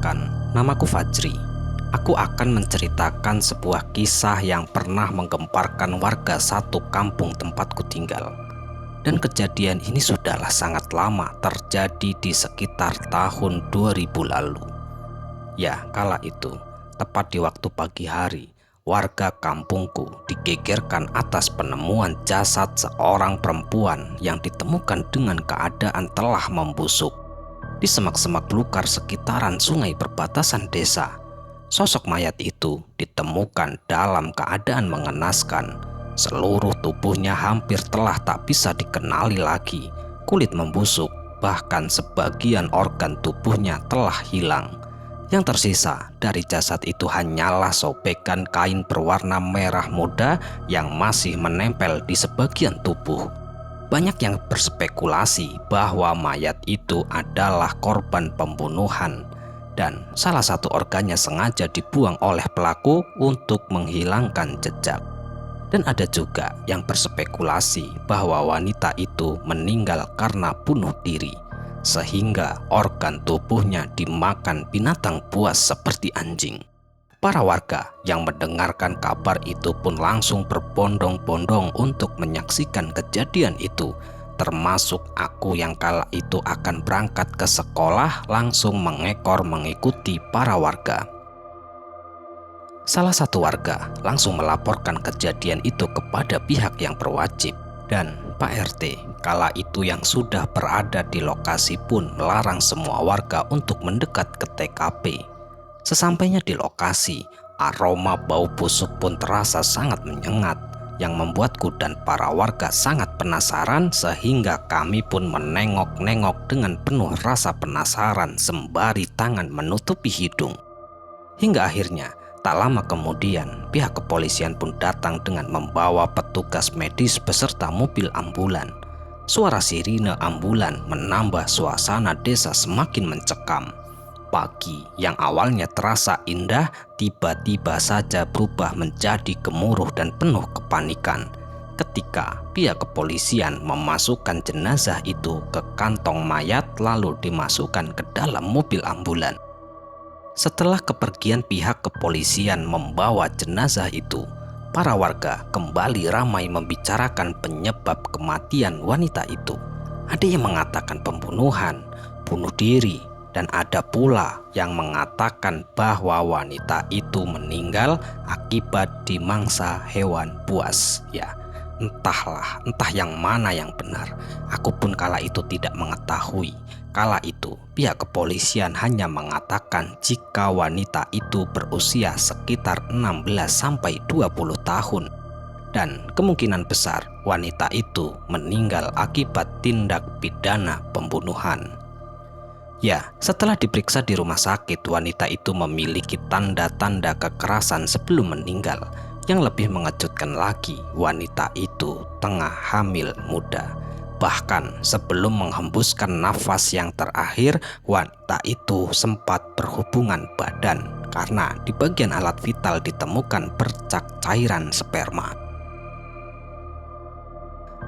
Perkenalkan, namaku Fajri. Aku akan menceritakan sebuah kisah yang pernah menggemparkan warga satu kampung tempatku tinggal. Dan kejadian ini sudahlah sangat lama, terjadi di sekitar tahun 2000 lalu. Ya, kala itu, tepat di waktu pagi hari, warga kampungku digegerkan atas penemuan jasad seorang perempuan yang ditemukan dengan keadaan telah membusuk di semak-semak belukar sekitaran sungai perbatasan desa. Sosok mayat itu ditemukan dalam keadaan mengenaskan. Seluruh tubuhnya hampir telah tak bisa dikenali lagi. Kulit membusuk, bahkan sebagian organ tubuhnya telah hilang. Yang tersisa dari jasad itu hanyalah sobekan kain berwarna merah muda yang masih menempel di sebagian tubuh. Banyak yang berspekulasi bahwa mayat itu adalah korban pembunuhan dan salah satu organnya sengaja dibuang oleh pelaku untuk menghilangkan jejak. Dan ada juga yang berspekulasi bahwa wanita itu meninggal karena bunuh diri, sehingga organ tubuhnya dimakan binatang buas seperti anjing. Para warga yang mendengarkan kabar itu pun langsung berbondong-bondong untuk menyaksikan kejadian itu, termasuk aku yang kala itu akan berangkat ke sekolah langsung mengekor mengikuti para warga. Salah satu warga langsung melaporkan kejadian itu kepada pihak yang berwajib, dan Pak RT kala itu yang sudah berada di lokasi pun melarang semua warga untuk mendekat ke TKP. Sesampainya di lokasi, aroma bau busuk pun terasa sangat menyengat yang membuatku dan para warga sangat penasaran, sehingga kami pun menengok-nengok dengan penuh rasa penasaran sembari tangan menutupi hidung. Hingga akhirnya tak lama kemudian pihak kepolisian pun datang dengan membawa petugas medis beserta mobil ambulan. Suara sirine ambulan menambah suasana desa semakin mencekam. Pagi yang awalnya terasa indah tiba-tiba saja berubah menjadi gemuruh dan penuh kepanikan ketika pihak kepolisian memasukkan jenazah itu ke kantong mayat lalu dimasukkan ke dalam mobil ambulan. Setelah kepergian pihak kepolisian membawa jenazah itu, para warga kembali ramai membicarakan penyebab kematian wanita itu. Ada yang mengatakan pembunuhan, bunuh diri, dan ada pula yang mengatakan bahwa wanita itu meninggal akibat dimangsa hewan buas. Ya, entah yang mana yang benar. Aku pun kala itu tidak mengetahui. Kala itu pihak kepolisian hanya mengatakan jika wanita itu berusia sekitar 16-20 tahun. Dan kemungkinan besar wanita itu meninggal akibat tindak pidana pembunuhan. Ya, setelah diperiksa di rumah sakit, wanita itu memiliki tanda-tanda kekerasan sebelum meninggal. Yang lebih mengejutkan lagi, wanita itu tengah hamil muda. Bahkan sebelum menghembuskan nafas yang terakhir, wanita itu sempat berhubungan badan karena di bagian alat vital ditemukan bercak cairan sperma.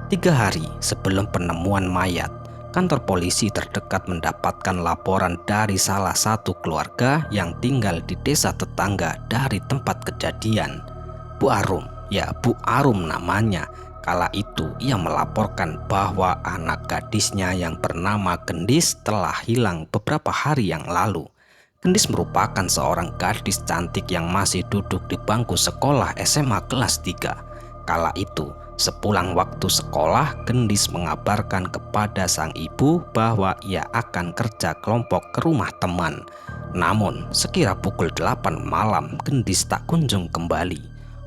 3 hari sebelum penemuan mayat, kantor polisi terdekat mendapatkan laporan dari salah satu keluarga yang tinggal di desa tetangga dari tempat kejadian. Bu Arum, ya Bu Arum namanya. Kala itu ia melaporkan bahwa anak gadisnya yang bernama Gendis telah hilang beberapa hari yang lalu. Gendis merupakan seorang gadis cantik yang masih duduk di bangku sekolah SMA kelas 3. Kala itu, sepulang waktu sekolah, Gendis mengabarkan kepada sang ibu bahwa ia akan kerja kelompok ke rumah teman. Namun, sekira pukul 8 malam, Gendis tak kunjung kembali.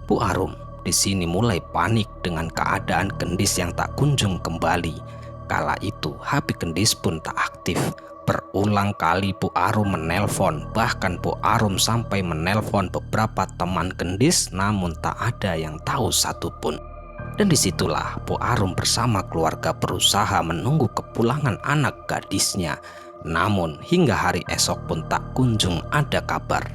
Bu Arum di sini mulai panik dengan keadaan Gendis yang tak kunjung kembali. Kala itu, HP Gendis pun tak aktif. Berulang kali Bu Arum menelpon, bahkan Bu Arum sampai menelpon beberapa teman Gendis, namun tak ada yang tahu satupun. Dan disitulah Bu Arum bersama keluarga berusaha menunggu kepulangan anak gadisnya. Namun hingga hari esok pun tak kunjung ada kabar.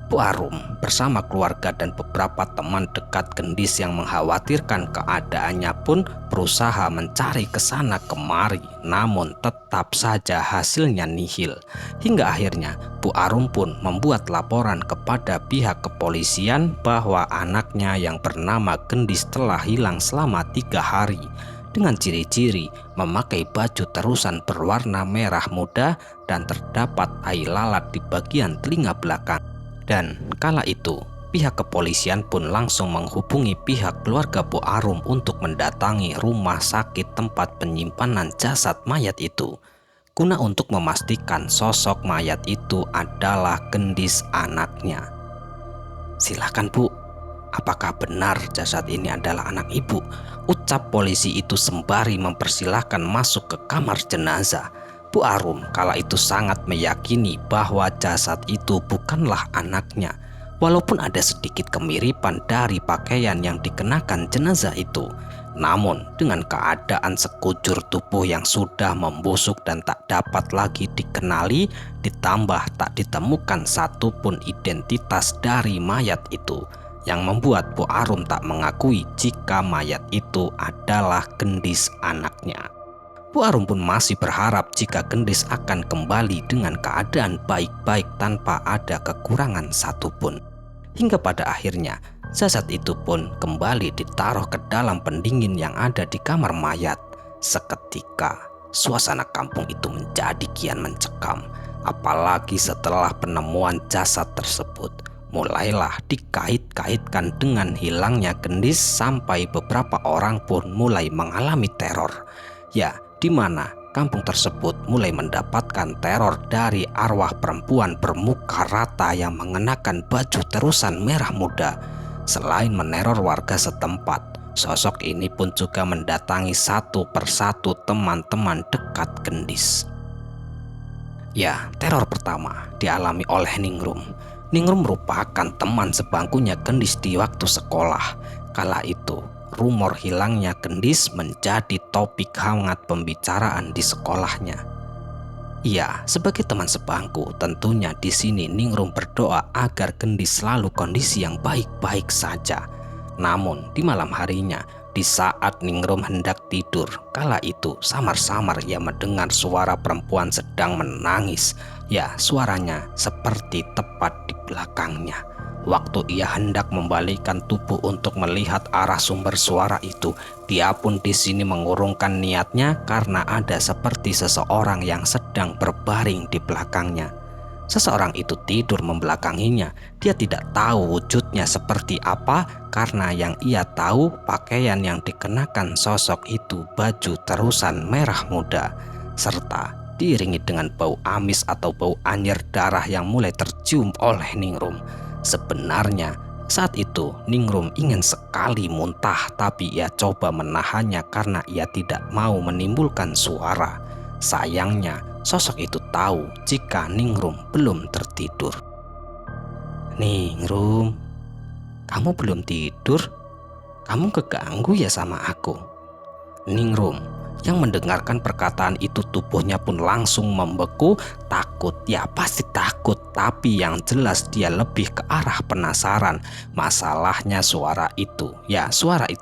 Bu Arum bersama keluarga dan beberapa teman dekat Gendis yang mengkhawatirkan keadaannya pun berusaha mencari ke sana kemari, namun tetap saja hasilnya nihil. Hingga akhirnya Bu Arum pun membuat laporan kepada pihak kepolisian bahwa anaknya yang bernama Gendis telah hilang selama 3 hari dengan ciri-ciri memakai baju terusan berwarna merah muda dan terdapat tai lalat di bagian telinga belakang. Dan kala itu, pihak kepolisian pun langsung menghubungi pihak keluarga Bu Arum untuk mendatangi rumah sakit tempat penyimpanan jasad mayat itu, guna untuk memastikan sosok mayat itu adalah Gendis anaknya. "Silakan Bu, apakah benar jasad ini adalah anak Ibu?" ucap polisi itu sembari mempersilahkan masuk ke kamar jenazah. Bu Arum kala itu sangat meyakini bahwa jasad itu bukanlah anaknya, walaupun ada sedikit kemiripan dari pakaian yang dikenakan jenazah itu. Namun dengan keadaan sekujur tubuh yang sudah membusuk dan tak dapat lagi dikenali, ditambah tak ditemukan satupun identitas dari mayat itu, yang membuat Bu Arum tak mengakui jika mayat itu adalah Gendis anaknya. Bu Arum pun masih berharap jika Gendis akan kembali dengan keadaan baik-baik tanpa ada kekurangan satupun. Hingga pada akhirnya jasad itu pun kembali ditaruh ke dalam pendingin yang ada di kamar mayat. Seketika suasana kampung itu menjadi kian mencekam, apalagi setelah penemuan jasad tersebut mulailah dikait-kaitkan dengan hilangnya Gendis, sampai beberapa orang pun mulai mengalami teror. Ya, di mana kampung tersebut mulai mendapatkan teror dari arwah perempuan bermuka rata yang mengenakan baju terusan merah muda. Selain meneror warga setempat, sosok ini pun juga mendatangi satu persatu teman-teman dekat Gendis. Ya, teror pertama dialami oleh Ningrum. Ningrum merupakan teman sebangkunya Gendis di waktu sekolah. Kala itu, rumor hilangnya Gendis menjadi topik hangat pembicaraan di sekolahnya. Ya, sebagai teman sebangku, tentunya di sini Ningrum berdoa agar Gendis selalu kondisi yang baik-baik saja. Namun di malam harinya, di saat Ningrum hendak tidur, kala itu samar-samar ia mendengar suara perempuan sedang menangis. Ya, suaranya seperti tepat di belakangnya. Waktu ia hendak membalikkan tubuh untuk melihat arah sumber suara itu, dia pun di sini mengurungkan niatnya karena ada seperti seseorang yang sedang berbaring di belakangnya. Seseorang itu tidur membelakanginya. Dia tidak tahu wujudnya seperti apa, karena yang ia tahu pakaian yang dikenakan sosok itu baju terusan merah muda, serta diiringi dengan bau amis atau bau anyir darah yang mulai tercium oleh Ningrum. Sebenarnya saat itu Ningrum ingin sekali muntah, tapi ia coba menahannya karena ia tidak mau menimbulkan suara. Sayangnya sosok itu tahu jika Ningrum belum tertidur. "Ningrum, kamu belum tidur? Kamu keganggu ya sama aku?" Ningrum yang mendengarkan perkataan itu, tubuhnya pun langsung membeku. Takut, ya pasti takut, tapi yang jelas dia lebih ke arah penasaran. Masalahnya suara itu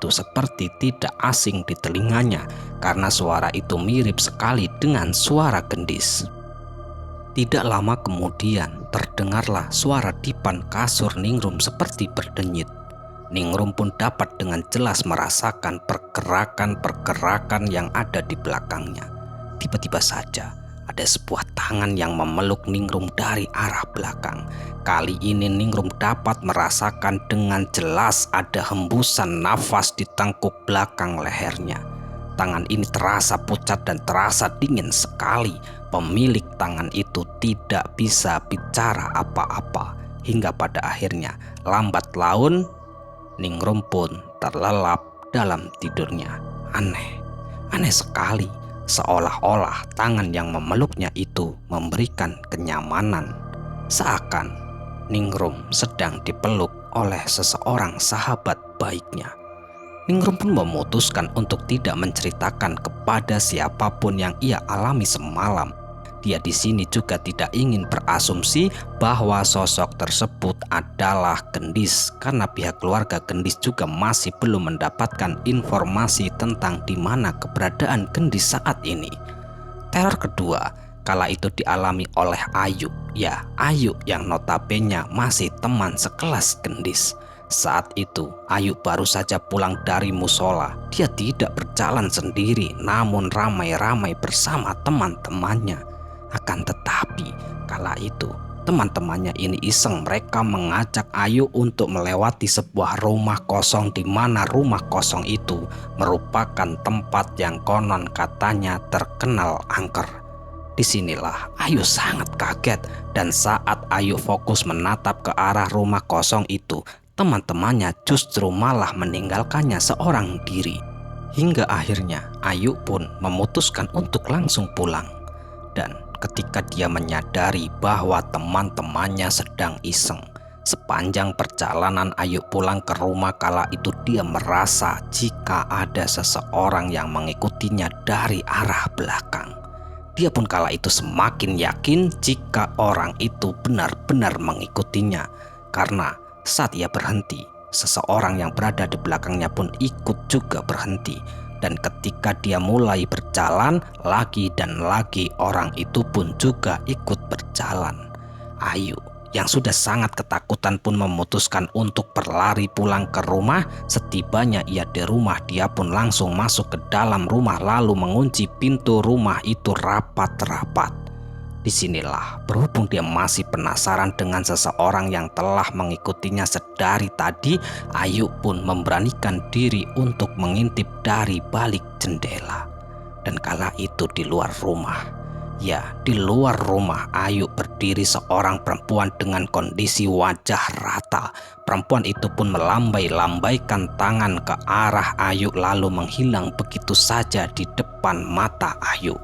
seperti tidak asing di telinganya, karena suara itu mirip sekali dengan suara Gendis. Tidak lama kemudian terdengarlah suara dipan kasur Ningrum seperti berdenyit. Ningrum pun dapat dengan jelas merasakan pergerakan-pergerakan yang ada di belakangnya. Tiba-tiba saja ada sebuah tangan yang memeluk Ningrum dari arah belakang. Kali ini Ningrum dapat merasakan dengan jelas ada hembusan nafas di tengkuk belakang lehernya. Tangan ini terasa pucat dan terasa dingin sekali. Pemilik tangan itu tidak bisa bicara apa-apa. Hingga pada akhirnya lambat laun Ningrum pun terlelap dalam tidurnya. Aneh sekali, seolah-olah tangan yang memeluknya itu memberikan kenyamanan, seakan Ningrum sedang dipeluk oleh seseorang sahabat baiknya. Ningrum pun memutuskan untuk tidak menceritakan kepada siapapun yang ia alami semalam. Dia di sini juga tidak ingin berasumsi bahwa sosok tersebut adalah Gendis karena pihak keluarga Gendis juga masih belum mendapatkan informasi tentang di mana keberadaan Gendis saat ini. Teror kedua kala itu dialami oleh Ayu. Ya, Ayu yang notabene masih teman sekelas Gendis. Saat itu Ayu baru saja pulang dari musola. Dia tidak berjalan sendiri, namun ramai-ramai bersama teman-temannya. Akan tetapi kala itu teman-temannya ini iseng, mereka mengajak Ayu untuk melewati sebuah rumah kosong di mana rumah kosong itu merupakan tempat yang konon katanya terkenal angker. Disinilah Ayu sangat kaget, dan saat Ayu fokus menatap ke arah rumah kosong itu, teman-temannya justru malah meninggalkannya seorang diri. Hingga akhirnya Ayu pun memutuskan untuk langsung pulang. Dan ketika dia menyadari bahwa teman-temannya sedang iseng, sepanjang perjalanan Ayu pulang ke rumah kala itu dia merasa jika ada seseorang yang mengikutinya dari arah belakang. Dia pun kala itu semakin yakin jika orang itu benar-benar mengikutinya, karena saat ia berhenti, seseorang yang berada di belakangnya pun ikut juga berhenti. Dan ketika dia mulai berjalan lagi dan lagi, orang itu pun juga ikut berjalan. Ayu yang sudah sangat ketakutan pun memutuskan untuk berlari pulang ke rumah. Setibanya ia di rumah, dia pun langsung masuk ke dalam rumah lalu mengunci pintu rumah itu rapat-rapat. Disinilah, berhubung dia masih penasaran dengan seseorang yang telah mengikutinya sedari tadi, Ayu pun memberanikan diri untuk mengintip dari balik jendela. Dan kala itu di luar rumah, ya di luar rumah Ayu berdiri seorang perempuan dengan kondisi wajah rata. Perempuan itu pun melambai-lambaikan tangan ke arah Ayu lalu menghilang begitu saja di depan mata Ayu.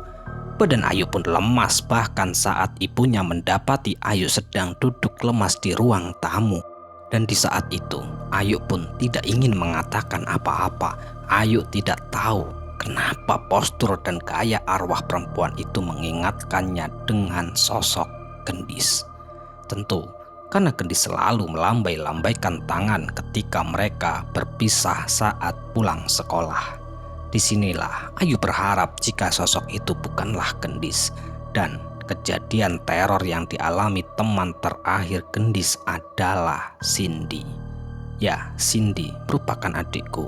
Badan Ayu pun lemas, bahkan saat ibunya mendapati Ayu sedang duduk lemas di ruang tamu. Dan di saat itu Ayu pun tidak ingin mengatakan apa-apa. Ayu tidak tahu kenapa postur dan gaya arwah perempuan itu mengingatkannya dengan sosok Gendis. Tentu karena Gendis selalu melambai-lambaikan tangan ketika mereka berpisah saat pulang sekolah. Disinilah Ayu berharap jika sosok itu bukanlah Gendis, dan kejadian teror yang dialami teman terakhir Gendis adalah Cindy. Ya, Cindy merupakan adikku.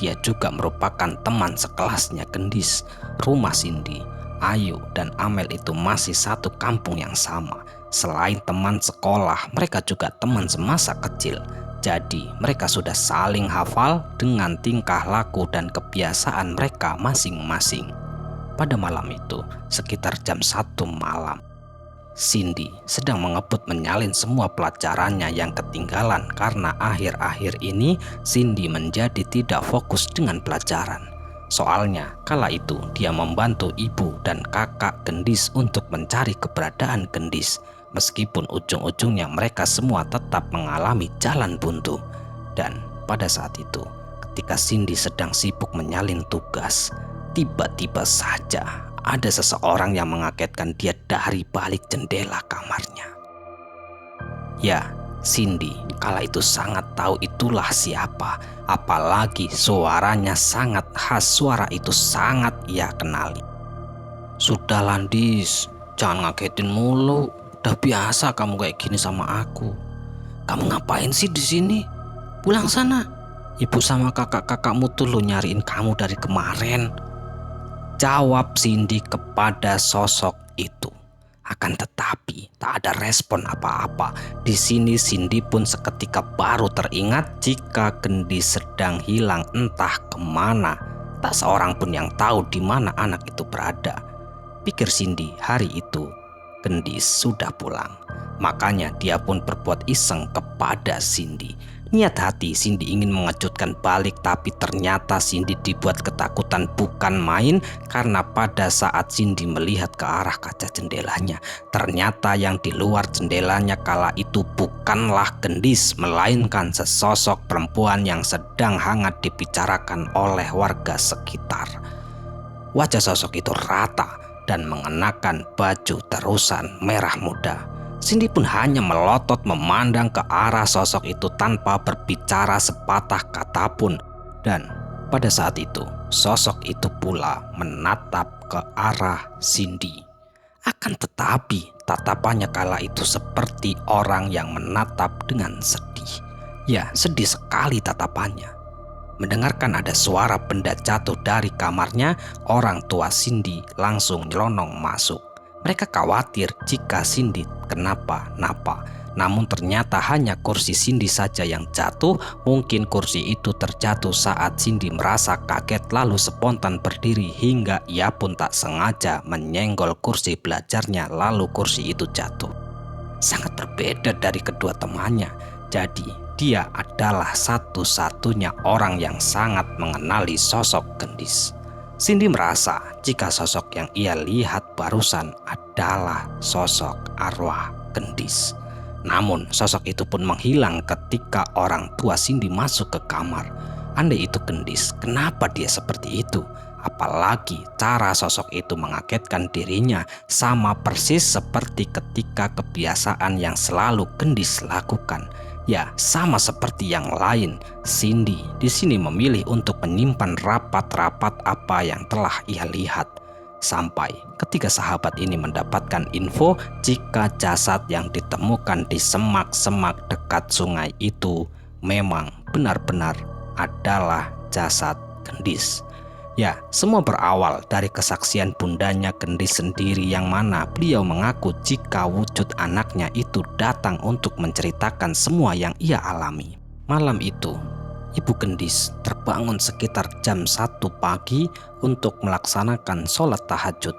Dia juga merupakan teman sekelasnya Gendis. Rumah Cindy, Ayu, dan Amel itu masih satu kampung yang sama. Selain teman sekolah, mereka juga teman semasa kecil. Jadi mereka sudah saling hafal dengan tingkah laku dan kebiasaan mereka masing-masing. Pada malam itu, sekitar jam 1 malam, Cindy sedang mengebut menyalin semua pelajarannya yang ketinggalan karena akhir-akhir ini Cindy menjadi tidak fokus dengan pelajaran. Soalnya kala itu dia membantu ibu dan kakak Gendis untuk mencari keberadaan Gendis. Meskipun ujung-ujungnya mereka semua tetap mengalami jalan buntu. Dan pada saat itu, ketika Cindy sedang sibuk menyalin tugas, tiba-tiba saja ada seseorang yang mengagetkan dia dari balik jendela kamarnya. Ya, Cindy kala itu sangat tahu itulah siapa. Apalagi suaranya sangat khas, suara itu sangat ia kenali. "Sudah Landis, jangan ngagetin mulu. Udah biasa kamu kayak gini sama aku. Kamu ngapain sih di sini? Pulang sana. Ibu sama kakak-kakakmu tuh lo nyariin kamu dari kemarin," jawab Cindy kepada sosok itu. Akan tetapi tak ada respon apa-apa. Di sini Cindy pun seketika baru teringat jika Gendis sedang hilang entah kemana. Tak seorang pun yang tahu di mana anak itu berada. Pikir Cindy, hari itu Gendis sudah pulang. Makanya dia pun berbuat iseng kepada Cindy. Niat hati Cindy ingin mengejutkan balik, tapi ternyata Cindy dibuat ketakutan bukan main. Karena pada saat Cindy melihat ke arah kaca jendelanya, ternyata yang di luar jendelanya kala itu bukanlah Gendis, melainkan sesosok perempuan yang sedang hangat dibicarakan oleh warga sekitar. Wajah sosok itu rata, dan mengenakan baju terusan merah muda. Cindy pun hanya melotot memandang ke arah sosok itu tanpa berbicara sepatah kata pun. Dan pada saat itu, sosok itu pula menatap ke arah Cindy. Akan tetapi, tatapannya kala itu seperti orang yang menatap dengan sedih. Ya, sedih sekali tatapannya. Mendengarkan ada suara benda jatuh dari kamarnya, orang tua Cindy langsung nyelonong masuk. Mereka khawatir jika Cindy kenapa-napa. Namun ternyata hanya kursi Cindy saja yang jatuh. Mungkin kursi itu terjatuh saat Cindy merasa kaget lalu spontan berdiri hingga ia pun tak sengaja menyenggol kursi belajarnya lalu kursi itu jatuh. Sangat berbeda dari kedua temannya. Jadi dia adalah satu-satunya orang yang sangat mengenali sosok gendis. Cindy merasa jika sosok yang ia lihat barusan adalah sosok arwah gendis. Namun sosok itu pun menghilang ketika orang tua Cindy masuk ke kamar. Andai itu gendis, kenapa dia seperti itu? Apalagi cara sosok itu mengagetkan dirinya sama persis seperti ketika kebiasaan yang selalu gendis lakukan. Ya, sama seperti yang lain, Cindy di sini memilih untuk menyimpan rapat-rapat apa yang telah ia lihat. Sampai ketika sahabat ini mendapatkan info jika jasad yang ditemukan di semak-semak dekat sungai itu memang benar-benar adalah jasad gendis. Ya, semua berawal dari kesaksian bundanya gendis sendiri yang mana beliau mengaku jika wujud anaknya itu datang untuk menceritakan semua yang ia alami. Malam itu, ibu gendis terbangun sekitar jam 1 pagi untuk melaksanakan sholat tahajud.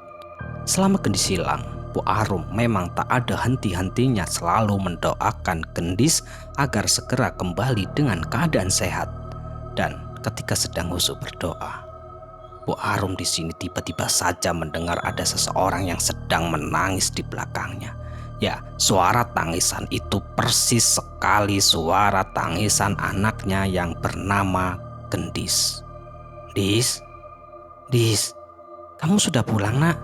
Selama gendis hilang, Bu Arum memang tak ada henti-hentinya selalu mendoakan gendis agar segera kembali dengan keadaan sehat. Dan ketika sedang khusyuk berdoa, Bu Arum di sini tiba-tiba saja mendengar ada seseorang yang sedang menangis di belakangnya. Ya, suara tangisan itu persis sekali suara tangisan anaknya yang bernama Gendis. Dis, kamu sudah pulang nak?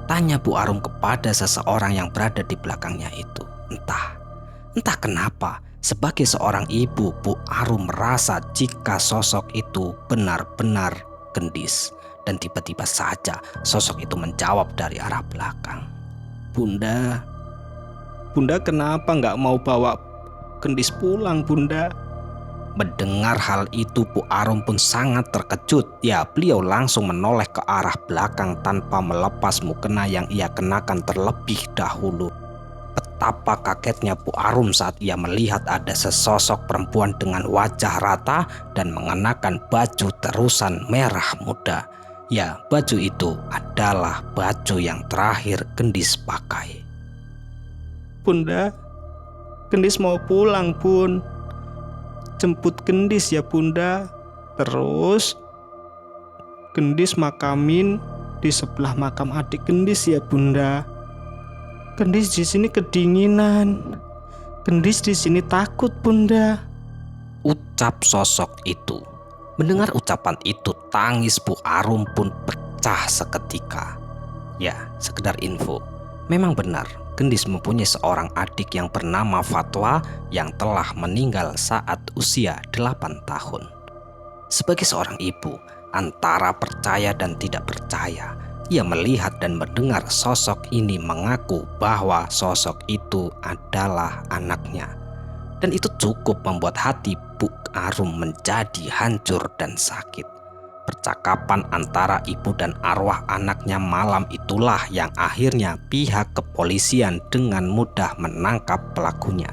Tanya Bu Arum kepada seseorang yang berada di belakangnya itu. Entah kenapa, sebagai seorang ibu, Bu Arum merasa jika sosok itu benar-benar gendis. Dan tiba-tiba saja sosok itu menjawab dari arah belakang. Bunda kenapa nggak mau bawa gendis pulang, Bunda? Mendengar hal itu Bu Arum pun sangat terkejut. Ya, beliau langsung menoleh ke arah belakang tanpa melepas mukena yang ia kenakan terlebih dahulu. Betapa kagetnya Bu Arum saat ia melihat ada sesosok perempuan dengan wajah rata dan mengenakan baju terusan merah muda. Ya, baju itu adalah baju yang terakhir gendis pakai. Bunda, gendis mau pulang, Bun. Jemput gendis ya, Bunda. Terus gendis makamin di sebelah makam adik gendis ya, Bunda. Gendis di sini kedinginan. Gendis di sini takut, Bunda. Ucap sosok itu. Mendengar ucapan itu, tangis Bu Arum pun pecah seketika. Ya, sekedar info. Memang benar, Gendis mempunyai seorang adik yang bernama Fatwa yang telah meninggal saat usia 8 tahun. Sebagai seorang ibu, antara percaya dan tidak percaya, ia melihat dan mendengar sosok ini mengaku bahwa sosok itu adalah anaknya. Dan itu cukup membuat hati Bu Arum menjadi hancur dan sakit. Percakapan antara ibu dan arwah anaknya malam itulah yang akhirnya pihak kepolisian dengan mudah menangkap pelakunya.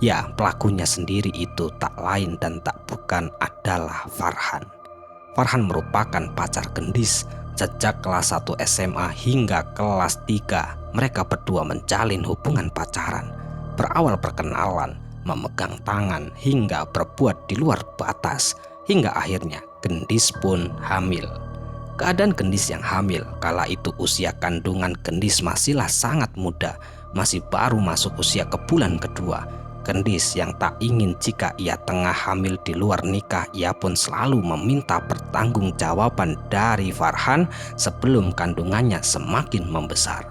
Ya, pelakunya sendiri itu tak lain dan tak bukan adalah Farhan. Farhan merupakan pacar Gendis. Sejak kelas 1 SMA hingga kelas 3, mereka berdua menjalin hubungan pacaran. Berawal perkenalan, memegang tangan hingga berbuat di luar batas, hingga akhirnya Gendis pun hamil. Keadaan Gendis yang hamil kala itu usia kandungan Gendis masihlah sangat muda, masih baru masuk usia ke bulan kedua. Gendis yang tak ingin jika ia tengah hamil di luar nikah, ia pun selalu meminta pertanggungjawaban dari Farhan sebelum kandungannya semakin membesar.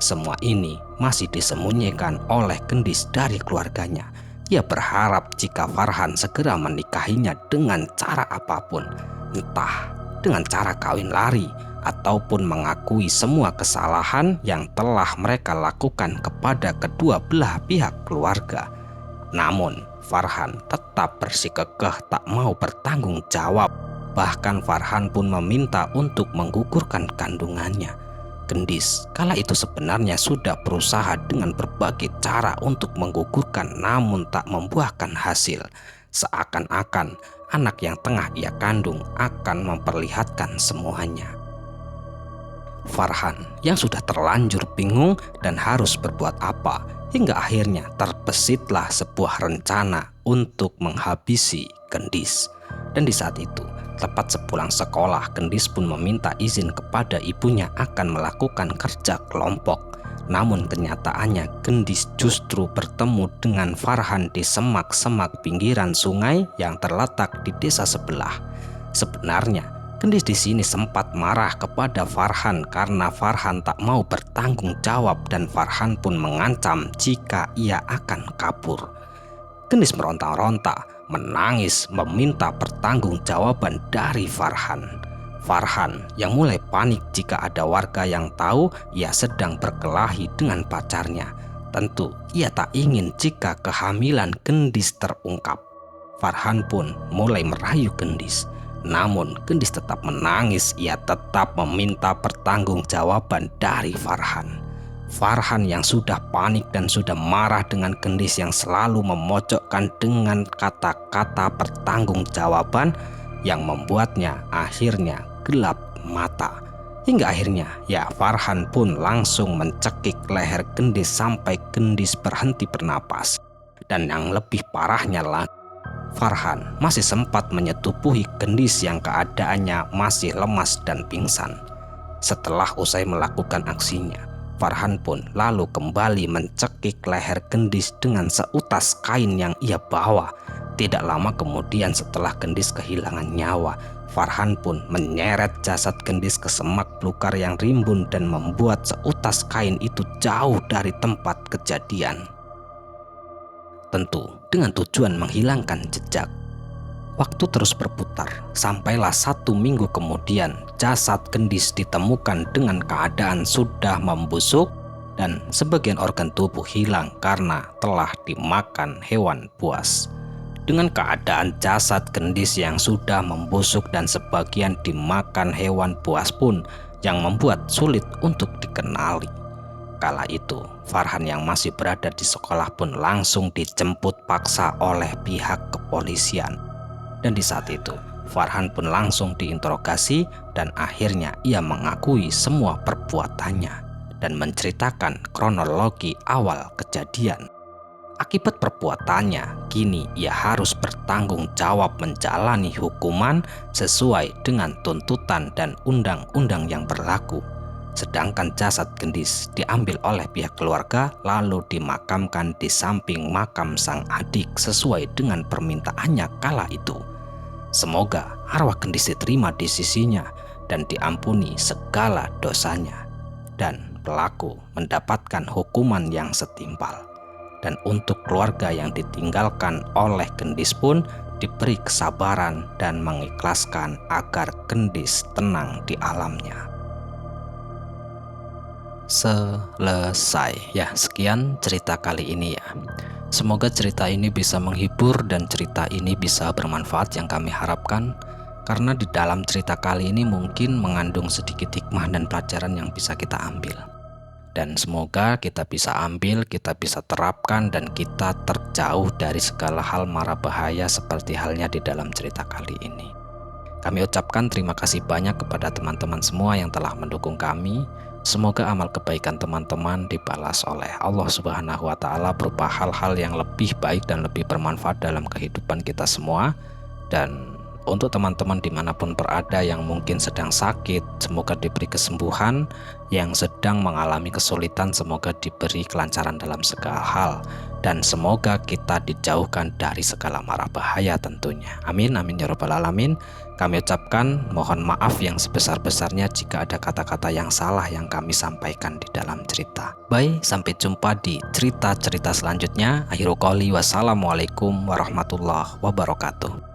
Semua ini masih disembunyikan oleh Gendis dari keluarganya. Ia berharap jika Farhan segera menikahinya dengan cara apapun, entah dengan cara kawin lari ataupun mengakui semua kesalahan yang telah mereka lakukan kepada kedua belah pihak keluarga. Namun, Farhan tetap bersikukuh tak mau bertanggung jawab. Bahkan Farhan pun meminta untuk menggugurkan kandungannya. Gendis kala itu sebenarnya sudah berusaha dengan berbagai cara untuk menggugurkan, namun tak membuahkan hasil. Seakan-akan anak yang tengah ia kandung akan memperlihatkan semuanya. Farhan yang sudah terlanjur bingung dan harus berbuat apa, hingga akhirnya terbesitlah sebuah rencana untuk menghabisi Gendis. Dan di saat itu, tepat sepulang sekolah, Gendis pun meminta izin kepada ibunya akan melakukan kerja kelompok. Namun kenyataannya Gendis justru bertemu dengan Farhan di semak-semak pinggiran sungai yang terletak di desa sebelah. Sebenarnya Gendis di sini sempat marah kepada Farhan karena Farhan tak mau bertanggung jawab dan Farhan pun mengancam jika ia akan kabur. Gendis meronta-ronta, menangis, meminta pertanggungjawaban dari Farhan. Farhan yang mulai panik jika ada warga yang tahu ia sedang berkelahi dengan pacarnya. Tentu ia tak ingin jika kehamilan Gendis terungkap. Farhan pun mulai merayu Gendis. Namun Gendis tetap menangis, ia tetap meminta pertanggungjawaban dari Farhan. Farhan yang sudah panik dan sudah marah dengan Gendis yang selalu memojokkan dengan kata-kata pertanggungjawaban yang membuatnya akhirnya gelap mata. Hingga akhirnya Farhan pun langsung mencekik leher Gendis sampai Gendis berhenti bernapas. Dan yang lebih parahnya lagi, Farhan masih sempat menyetubuhi Gendis yang keadaannya masih lemas dan pingsan. Setelah usai melakukan aksinya, Farhan pun lalu kembali mencekik leher Gendis dengan seutas kain yang ia bawa. Tidak lama kemudian setelah Gendis kehilangan nyawa, Farhan pun menyeret jasad Gendis ke semak belukar yang rimbun dan membuat seutas kain itu jauh dari tempat kejadian. Tentu dengan tujuan menghilangkan jejak. Waktu terus berputar, sampailah 1 minggu kemudian jasad Gendis ditemukan dengan keadaan sudah membusuk dan sebagian organ tubuh hilang karena telah dimakan hewan buas. Dengan keadaan jasad Gendis yang sudah membusuk dan sebagian dimakan hewan buas pun yang membuat sulit untuk dikenali. Kala itu, Farhan yang masih berada di sekolah pun langsung dijemput paksa oleh pihak kepolisian. Dan di saat itu, Farhan pun langsung diinterogasi dan akhirnya ia mengakui semua perbuatannya dan menceritakan kronologi awal kejadian. Akibat perbuatannya, kini ia harus bertanggung jawab menjalani hukuman sesuai dengan tuntutan dan undang-undang yang berlaku. Sedangkan jasad Gendis diambil oleh pihak keluarga lalu dimakamkan di samping makam sang adik sesuai dengan permintaannya kala itu. Semoga arwah Gendis diterima di sisinya dan diampuni segala dosanya, dan pelaku mendapatkan hukuman yang setimpal. Dan untuk keluarga yang ditinggalkan oleh Gendis pun diberi kesabaran dan mengikhlaskan agar Gendis tenang di alamnya. Selesai. Sekian cerita kali ini ya. Semoga cerita ini bisa menghibur dan cerita ini bisa bermanfaat yang kami harapkan. Karena di dalam cerita kali ini mungkin mengandung sedikit hikmah dan pelajaran yang bisa kita ambil. Dan semoga kita bisa ambil, kita bisa terapkan, dan kita terjauh dari segala hal mara bahaya seperti halnya di dalam cerita kali ini. Kami ucapkan terima kasih banyak kepada teman-teman semua yang telah mendukung kami. Semoga amal kebaikan teman-teman dibalas oleh Allah Subhanahu wa Ta'ala berupa hal-hal yang lebih baik dan lebih bermanfaat dalam kehidupan kita semua. Dan Untuk teman-teman dimanapun berada yang mungkin sedang sakit, semoga diberi kesembuhan. Yang sedang mengalami kesulitan, semoga diberi kelancaran dalam segala hal. Dan semoga kita dijauhkan dari segala mara bahaya tentunya. Amin, amin ya rabbal alamin. Kami ucapkan mohon maaf yang sebesar-besarnya jika ada kata-kata yang salah yang kami sampaikan di dalam cerita. Baik, sampai jumpa di cerita-cerita selanjutnya. Akhirul qouli wassalamualaikum warahmatullahi wabarakatuh.